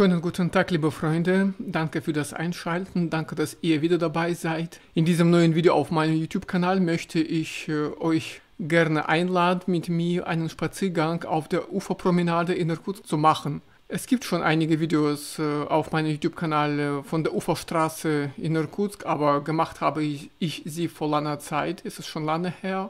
Schönen guten Tag, liebe Freunde. Danke für das Einschalten. Danke, dass ihr wieder dabei seid. In diesem neuen Video auf meinem YouTube-Kanal möchte ich euch gerne einladen, mit mir einen Spaziergang auf der Uferpromenade in Irkutsk zu machen. Es gibt schon einige Videos auf meinem YouTube-Kanal von der Uferstraße in Irkutsk, aber gemacht habe ich sie vor langer Zeit. Es ist schon lange her.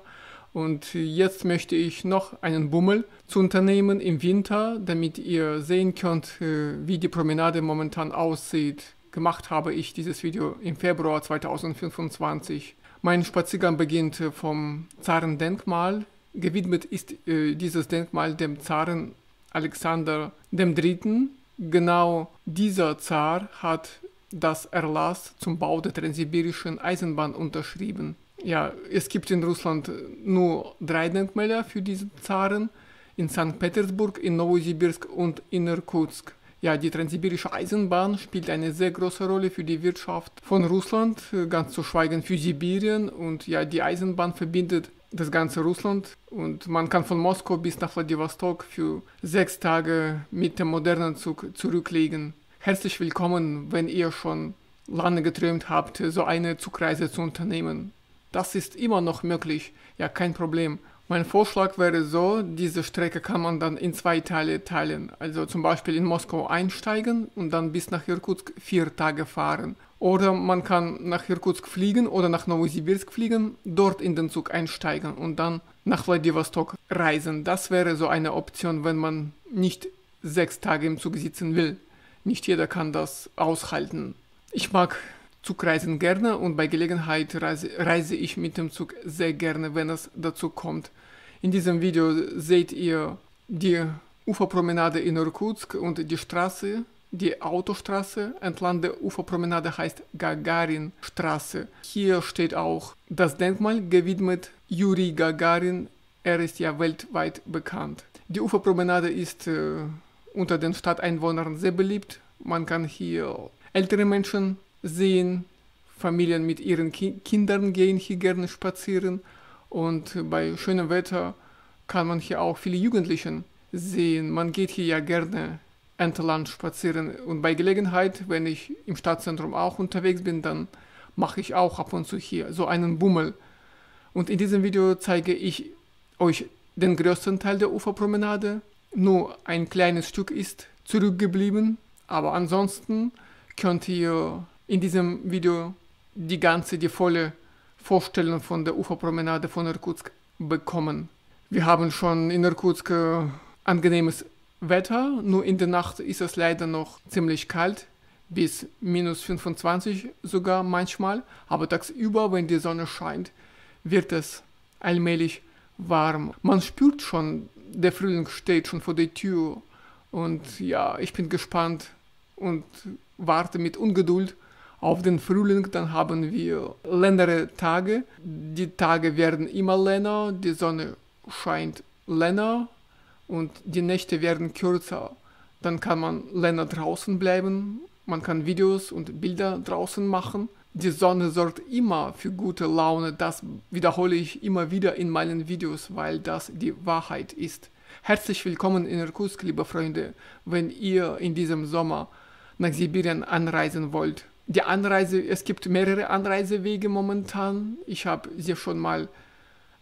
Und jetzt möchte ich noch einen Bummel zu unternehmen im Winter, damit ihr sehen könnt, wie die Promenade momentan aussieht. Gemacht habe ich dieses Video im Februar 2025. Mein Spaziergang beginnt vom Zarendenkmal. Gewidmet ist dieses Denkmal dem Zaren Alexander III. Genau dieser Zar hat das Erlass zum Bau der transsibirischen Eisenbahn unterschrieben. Ja, es gibt in Russland nur 3 Denkmäler für diesen Zaren, in St. Petersburg, in Nowosibirsk und in Irkutsk. Ja, die transsibirische Eisenbahn spielt eine sehr große Rolle für die Wirtschaft von Russland, ganz zu schweigen für Sibirien. Und ja, die Eisenbahn verbindet das ganze Russland und man kann von Moskau bis nach Wladiwostok für 6 Tage mit dem modernen Zug zurücklegen. Herzlich willkommen, wenn ihr schon lange geträumt habt, so eine Zugreise zu unternehmen. Das ist immer noch möglich, ja, kein Problem. Mein Vorschlag wäre so, diese Strecke kann man dann in 2 Teile teilen. Also zum Beispiel in Moskau einsteigen und dann bis nach Irkutsk 4 Tage fahren. Oder man kann nach Irkutsk fliegen oder nach Nowosibirsk fliegen, dort in den Zug einsteigen und dann nach Wladiwostok reisen. Das wäre so eine Option, wenn man nicht 6 Tage im Zug sitzen will. Nicht jeder kann das aushalten. Ich mag Zugreisen gerne und bei Gelegenheit reise ich mit dem Zug sehr gerne, wenn es dazu kommt. In diesem Video seht ihr die Uferpromenade in Irkutsk und die Straße, die Autostraße entlang der Uferpromenade heißt Gagarin-Straße. Hier steht auch das Denkmal gewidmet Juri Gagarin, er ist ja weltweit bekannt. Die Uferpromenade ist unter den Stadteinwohnern sehr beliebt. Man kann hier ältere Menschen sehen, Familien mit ihren Kindern gehen hier gerne spazieren und bei schönem Wetter kann man hier auch viele Jugendliche sehen. Man geht hier ja gerne entlang spazieren und bei Gelegenheit, wenn ich im Stadtzentrum auch unterwegs bin, dann mache ich auch ab und zu hier so einen Bummel. Und in diesem Video zeige ich euch den größten Teil der Uferpromenade. Nur ein kleines Stück ist zurückgeblieben, aber ansonsten könnt ihr in diesem Video die volle Vorstellung von der Uferpromenade von Irkutsk bekommen. Wir haben schon in Irkutsk angenehmes Wetter, nur in der Nacht ist es leider noch ziemlich kalt, bis -25 sogar manchmal, aber tagsüber, wenn die Sonne scheint, wird es allmählich warm. Man spürt schon, der Frühling steht schon vor der Tür und ja, ich bin gespannt und warte mit Ungeduld auf den Frühling. Dann haben wir längere Tage. Die Tage werden immer länger, die Sonne scheint länger und die Nächte werden kürzer. Dann kann man länger draußen bleiben, man kann Videos und Bilder draußen machen. Die Sonne sorgt immer für gute Laune, das wiederhole ich immer wieder in meinen Videos, weil das die Wahrheit ist. Herzlich willkommen in Irkutsk, liebe Freunde, wenn ihr in diesem Sommer nach Sibirien anreisen wollt. Die Anreise, es gibt mehrere Anreisewege momentan. Ich habe sie schon mal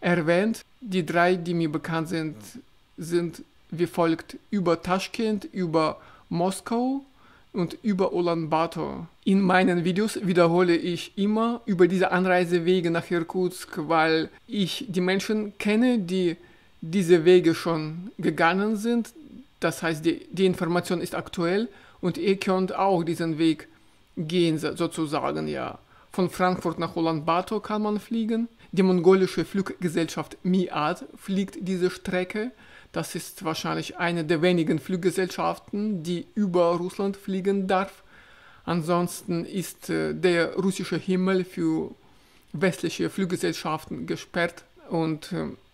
erwähnt. Die 3, die mir bekannt sind, sind wie folgt: über Taschkent, über Moskau und über Ulaanbaatar. In meinen Videos wiederhole ich immer über diese Anreisewege nach Irkutsk, weil ich die Menschen kenne, die diese Wege schon gegangen sind. Das heißt, die Information ist aktuell und ihr könnt auch diesen Weg gehen, sozusagen, ja. Von Frankfurt nach Ulaanbaatar kann man fliegen. Die mongolische Fluggesellschaft MIAD fliegt diese Strecke. Das ist wahrscheinlich eine der wenigen Fluggesellschaften, die über Russland fliegen darf. Ansonsten ist der russische Himmel für westliche Fluggesellschaften gesperrt. Und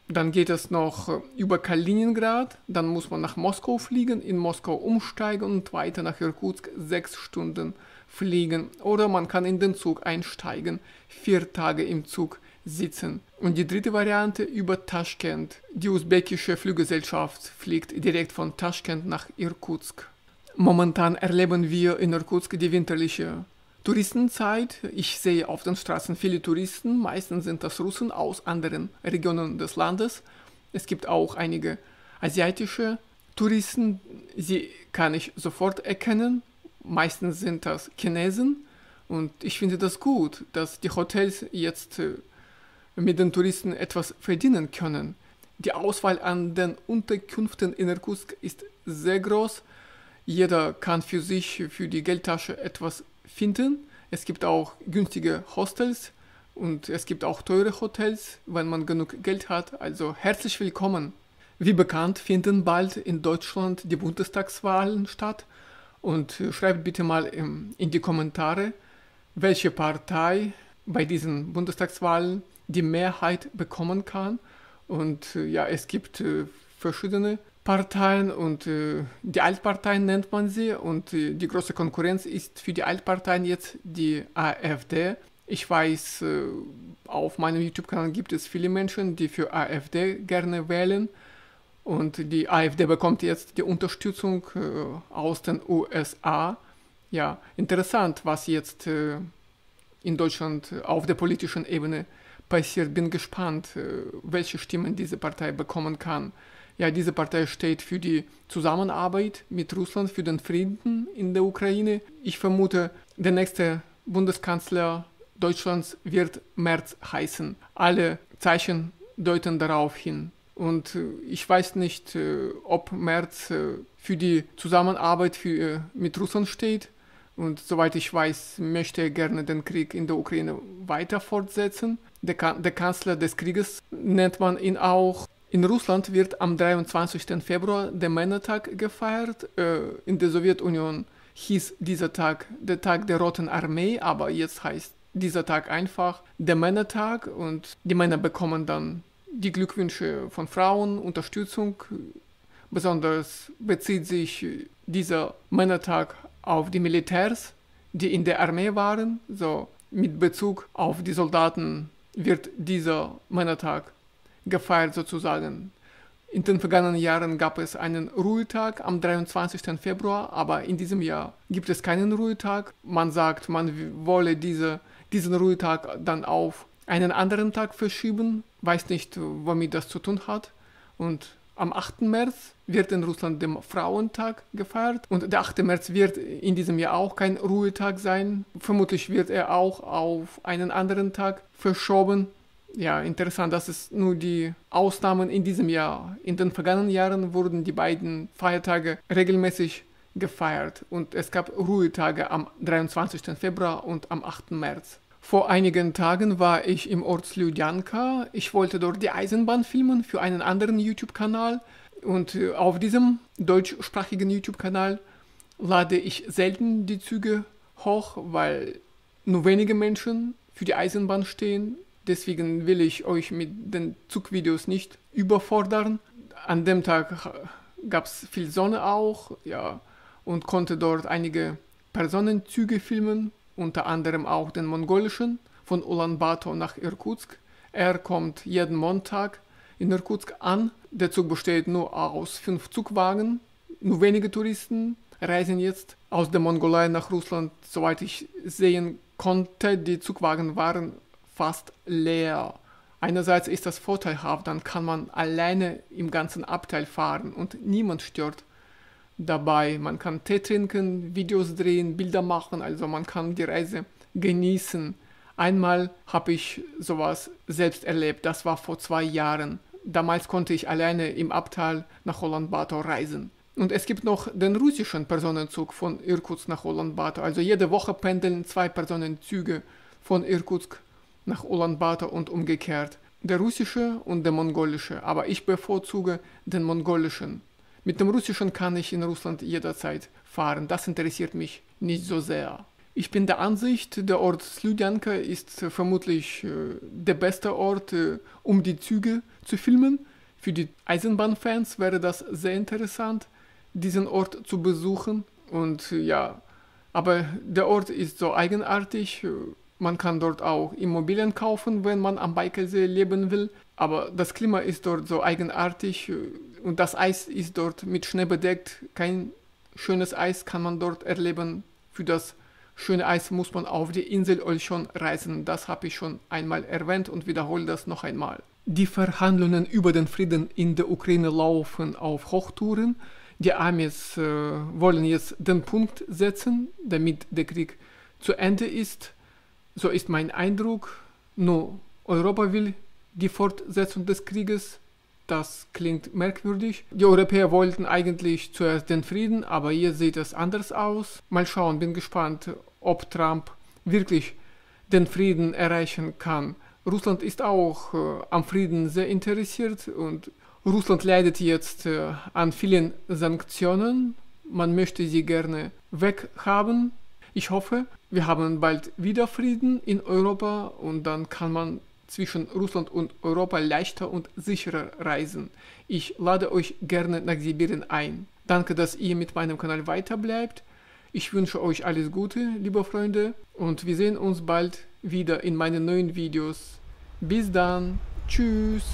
dann geht es noch über Kaliningrad, dann muss man nach Moskau fliegen, in Moskau umsteigen und weiter nach Irkutsk 6 Stunden fliegen. Oder man kann in den Zug einsteigen, 4 Tage im Zug sitzen. Und die dritte Variante über Taschkent. Die usbekische Fluggesellschaft fliegt direkt von Taschkent nach Irkutsk. Momentan erleben wir in Irkutsk die winterliche Touristenzeit. Ich sehe auf den Straßen viele Touristen, meistens sind das Russen aus anderen Regionen des Landes. Es gibt auch einige asiatische Touristen, sie kann ich sofort erkennen. Meistens sind das Chinesen und ich finde das gut, dass die Hotels jetzt mit den Touristen etwas verdienen können. Die Auswahl an den Unterkünften in Irkutsk ist sehr groß. Jeder kann für sich, für die Geldtasche etwas finden. Es gibt auch günstige Hostels und es gibt auch teure Hotels, wenn man genug Geld hat. Also herzlich willkommen. Wie bekannt finden bald in Deutschland die Bundestagswahlen statt. Und schreibt bitte mal in die Kommentare, welche Partei bei diesen Bundestagswahlen die Mehrheit bekommen kann. Und ja, es gibt verschiedene Parteien und die Altparteien nennt man sie. Und die große Konkurrenz ist für die Altparteien jetzt die AfD. Ich weiß, auf meinem YouTube-Kanal gibt es viele Menschen, die für AfD gerne wählen. Und die AfD bekommt jetzt die Unterstützung aus den USA. Ja, interessant, was jetzt in Deutschland auf der politischen Ebene passiert. Bin gespannt, welche Stimmen diese Partei bekommen kann. Ja, diese Partei steht für die Zusammenarbeit mit Russland, für den Frieden in der Ukraine. Ich vermute, der nächste Bundeskanzler Deutschlands wird Merz heißen. Alle Zeichen deuten darauf hin. Und ich weiß nicht, ob Merz für die Zusammenarbeit mit Russland steht. Und soweit ich weiß, möchte er gerne den Krieg in der Ukraine weiter fortsetzen. Der Kanzler des Krieges nennt man ihn auch. In Russland wird am 23. Februar der Männertag gefeiert. In der Sowjetunion hieß dieser Tag der Tag der Roten Armee, aber jetzt heißt dieser Tag einfach der Männertag und die Männer bekommen dann die Glückwünsche von Frauen, Unterstützung. Besonders bezieht sich dieser Männertag auf die Militärs, die in der Armee waren. So mit Bezug auf die Soldaten wird dieser Männertag gefeiert sozusagen. In den vergangenen Jahren gab es einen Ruhetag am 23. Februar, aber in diesem Jahr gibt es keinen Ruhetag. Man sagt, man wolle diesen Ruhetag dann auf einen anderen Tag verschieben. Weiß nicht, womit das zu tun hat. Und am 8. März wird in Russland der Frauentag gefeiert. Und der 8. März wird in diesem Jahr auch kein Ruhetag sein. Vermutlich wird er auch auf einen anderen Tag verschoben. Ja, interessant, das ist nur die Ausnahmen in diesem Jahr. In den vergangenen Jahren wurden die beiden Feiertage regelmäßig gefeiert. Und es gab Ruhetage am 23. Februar und am 8. März. Vor einigen Tagen war ich im Ort Sludjanka. Ich wollte dort die Eisenbahn filmen für einen anderen YouTube-Kanal. Und auf diesem deutschsprachigen YouTube-Kanal lade ich selten die Züge hoch, weil nur wenige Menschen für die Eisenbahn stehen. Deswegen will ich euch mit den Zugvideos nicht überfordern. An dem Tag gab es viel Sonne auch, ja, und konnte dort einige Personenzüge filmen. Unter anderem auch den mongolischen von Ulaanbaatar nach Irkutsk. Er kommt jeden Montag in Irkutsk an. Der Zug besteht nur aus 5 Zugwagen. Nur wenige Touristen reisen jetzt aus der Mongolei nach Russland. Soweit ich sehen konnte, die Zugwagen waren fast leer. Einerseits ist das vorteilhaft, dann kann man alleine im ganzen Abteil fahren und niemand stört dabei. Man kann Tee trinken, Videos drehen, Bilder machen, also man kann die Reise genießen. Einmal habe ich sowas selbst erlebt, das war vor 2 Jahren. Damals konnte ich alleine im Abteil nach Ulaanbaatar reisen. Und es gibt noch den russischen Personenzug von Irkutsk nach Ulaanbaatar. Also jede Woche pendeln 2 Personenzüge von Irkutsk nach Ulaanbaatar und umgekehrt. Der russische und der mongolische, aber ich bevorzuge den mongolischen. Mit dem russischen kann ich in Russland jederzeit fahren, das interessiert mich nicht so sehr. Ich bin der Ansicht, der Ort Sludjanka ist vermutlich der beste Ort, um die Züge zu filmen. Für die Eisenbahnfans wäre das sehr interessant, diesen Ort zu besuchen. Und ja, aber der Ort ist so eigenartig. Man kann dort auch Immobilien kaufen, wenn man am Baikalsee leben will. Aber das Klima ist dort so eigenartig und das Eis ist dort mit Schnee bedeckt. Kein schönes Eis kann man dort erleben. Für das schöne Eis muss man auf die Insel Olschon reisen. Das habe ich schon einmal erwähnt und wiederhole das noch einmal. Die Verhandlungen über den Frieden in der Ukraine laufen auf Hochtouren. Die Amis wollen jetzt den Punkt setzen, damit der Krieg zu Ende ist. So ist mein Eindruck. Nur Europa will die Fortsetzung des Krieges. Das klingt merkwürdig. Die Europäer wollten eigentlich zuerst den Frieden, aber jetzt sieht es anders aus. Mal schauen, bin gespannt, ob Trump wirklich den Frieden erreichen kann. Russland ist auch am Frieden sehr interessiert und Russland leidet jetzt an vielen Sanktionen. Man möchte sie gerne weghaben. Ich hoffe, wir haben bald wieder Frieden in Europa und dann kann man zwischen Russland und Europa leichter und sicherer reisen. Ich lade euch gerne nach Sibirien ein. Danke, dass ihr mit meinem Kanal weiterbleibt. Ich wünsche euch alles Gute, liebe Freunde, und wir sehen uns bald wieder in meinen neuen Videos. Bis dann. Tschüss.